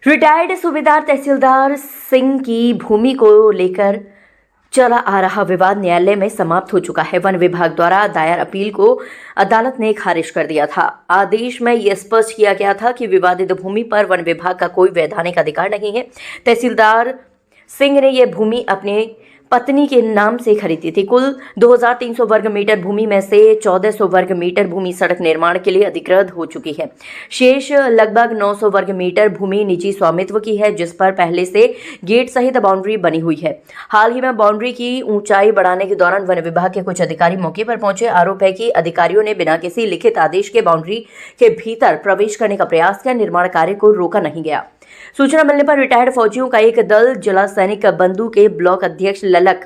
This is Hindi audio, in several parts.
रिटायर्ड सूबेदार तहसीलदार सिंह की भूमि को लेकर चला आ रहा विवाद न्यायालय में समाप्त हो चुका है। वन विभाग द्वारा दायर अपील को अदालत ने खारिज कर दिया था। आदेश में यह स्पष्ट किया गया था कि विवादित भूमि पर वन विभाग का कोई वैधानिक अधिकार नहीं है। तहसीलदार सिंह ने यह भूमि अपने पत्नी के नाम से खरीदी थी। कुल 2300 वर्ग मीटर भूमि में से 1400 वर्ग मीटर भूमि सड़क निर्माण के लिए अधिकृत हो चुकी है। शेष लगभग 900 वर्ग मीटर भूमि निजी स्वामित्व की है, जिस पर पहले से गेट सहित बाउंड्री बनी हुई है। हाल ही में बाउंड्री की ऊंचाई बढ़ाने के दौरान वन विभाग के कुछ अधिकारी मौके पर पहुंचे। आरोप है कि अधिकारियों ने बिना किसी लिखित आदेश के बाउंड्री के भीतर प्रवेश करने का प्रयास किया। निर्माण कार्य को रोका नहीं गया। सूचना मिलने पर रिटायर्ड फौजियों का एक दल जिला सैनिक बंधु के ब्लॉक अध्यक्ष ललक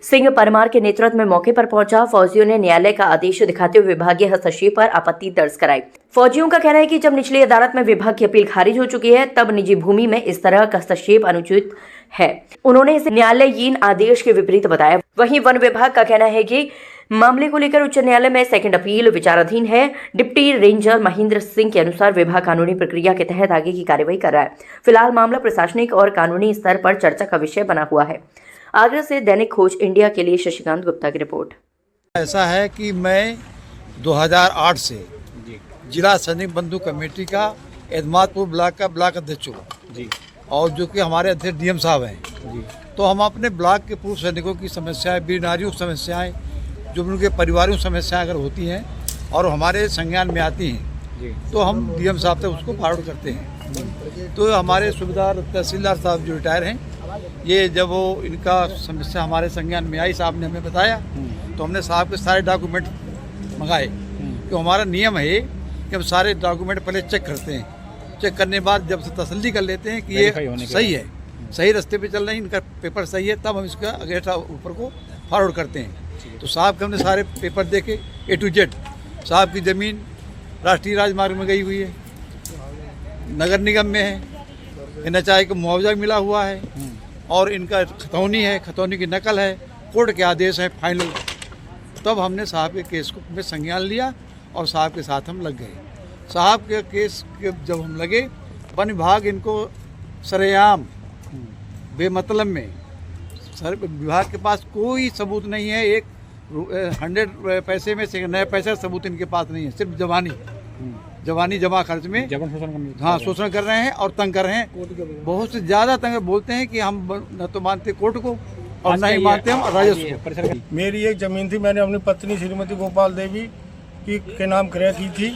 सिंह परमार के नेतृत्व में मौके पर पहुंचा। फौजियों ने न्यायालय का आदेश दिखाते हुए विभागीय हस्तक्षेप पर आपत्ति दर्ज कराई। फौजियों का कहना है कि जब निचली अदालत में विभाग की अपील खारिज हो चुकी है, तब निजी भूमि में इस तरह का हस्तक्षेप अनुचित है। उन्होंने इसे न्यायालयीन आदेश के विपरीत बताया। वहीं वन विभाग का कहना है कि मामले को लेकर उच्च न्यायालय में सेकंड अपील विचाराधीन है। डिप्टी रेंजर महेंद्र सिंह के अनुसार विभाग कानूनी प्रक्रिया के तहत आगे की कार्रवाई कर रहा है। फिलहाल मामला प्रशासनिक और कानूनी स्तर पर चर्चा का विषय बना हुआ है। आगरा से दैनिक खोज इंडिया के लिए शशिकांत गुप्ता की रिपोर्ट। ऐसा है कि मैं 2008 से जिला सैनिक बंधु कमेटी का एतमादपुर ब्लॉक का ब्लॉक अध्यक्ष हूँ जी, और जो कि हमारे अध्यक्ष डीएम साहब हैं जी। तो हम अपने ब्लॉक के पूर्व सैनिकों की समस्याएं, वीर नारियों की समस्याएं, जो उनके परिवारों की समस्याएं अगर होती हैं और हमारे संज्ञान में आती हैं जी, तो हम डीएम साहब तक उसको फॉरवर्ड करते हैं। तो हमारे सूबेदार तहसीलदार साहब जो रिटायर हैं, ये जब वो इनका समस्या हमारे संज्ञान में आई, साहब ने हमें बताया, तो हमने साहब के सारे डॉक्यूमेंट मंगाए। तो हमारा नियम है कि हम सारे डॉक्यूमेंट पहले चेक करते हैं। चेक करने के बाद जब से तसल्ली कर लेते हैं कि ये सही है, सही रास्ते पे चल रहे हैं, इनका पेपर सही है, तब हम इसका अगेंस्ट ऊपर को फॉरवर्ड करते हैं। तो साहब के हमने सारे पेपर देखे A to Z। साहब की ज़मीन राष्ट्रीय राजमार्ग में गई हुई है, नगर निगम में है, NHI को मुआवजा मिला हुआ है, और इनका खतौनी है, खतौनी की नकल है, कोर्ट के आदेश है फाइनल। तब हमने साहब के केस को में संज्ञान लिया और साहब के साथ हम लग गए। साहब के केस के जब हम लगे, वन विभाग इनको सरेआम बेमतलब में, सर विभाग के पास कोई सबूत नहीं है। एक 100 पैसे में से 9 पैसा सबूत इनके पास नहीं है, सिर्फ जवानी जमा खर्च में शोषण कर रहे हैं और तंग कर रहे हैं। बहुत से ज़्यादा तंग बोलते हैं कि हम न तो मानते कोर्ट को और न ही मानते हम राजस्व को। मेरी एक ज़मीन थी, मैंने अपनी पत्नी श्रीमती गोपाल देवी के नाम क्रय की थी,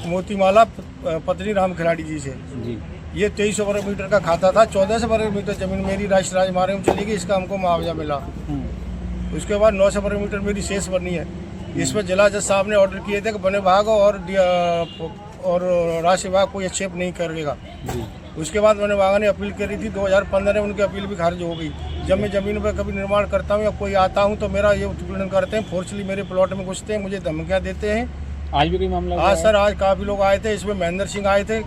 मोतीमाला पत्नी राम खिलाड़ी जी से जी। ये 2300 वर्ग मीटर का खाता था। 1400 वर्ग मीटर जमीन मेरी राष्ट्रीय राजमार्ग में चली गई, इसका हमको मुआवजा मिला। उसके बाद 900 वर्ग मीटर मेरी शेष बनी है। इस पर जिला जज साहब ने ऑर्डर किए थे कि वन विभाग और राष्ट्रीय विभाग कोई हस्तक्षेप नहीं करेगा। उसके बाद वन विभाग ने अपील करी थी 2015 में, उनकी अपील भी खारिज हो गई। जब मैं ज़मीन पर कभी निर्माण करता हूँ या कोई आता हूँ तो मेरा ये उत्पीड़न करते हैं, फोर्सली मेरे प्लॉट में घुसते हैं, मुझे धमकियाँ देते हैं। आज भी कोई मामला? आज सर, आज काफ़ी लोग आए थे। इसमें महेंद्र सिंह आए थे,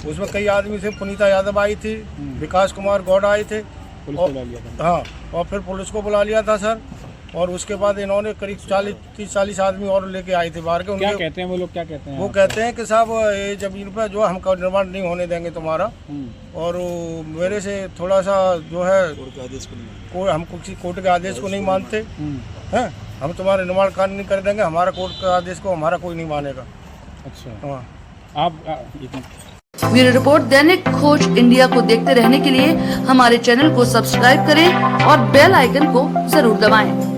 उसमें कई आदमी थे, पुनीता यादव आई थी, विकास कुमार गौड़ आए थे, हाँ, और फिर पुलिस को बुला लिया था सर। और उसके बाद इन्होंने करीब 30-40 आदमी और लेके आए थे बाहर के। क्या कहते हैं वो लोग? क्या कहते हैं? वो कहते हैं कि साहब ये ज़मीन पर जो हम निर्माण नहीं होने देंगे तुम्हारा, और मेरे से थोड़ा सा जो है हम कोर्ट के आदेश को नहीं मानते हैं, हम तुम्हारा निर्माण कार्य नहीं कर देंगे, हमारा कोर्ट के आदेश को हमारा कोई नहीं मानेगा। अच्छा, हाँ। आप ब्यूरो रिपोर्ट दैनिक खोज इंडिया को देखते रहने के लिए हमारे चैनल को सब्सक्राइब करें और बेल आइकन को जरूर दबाएं।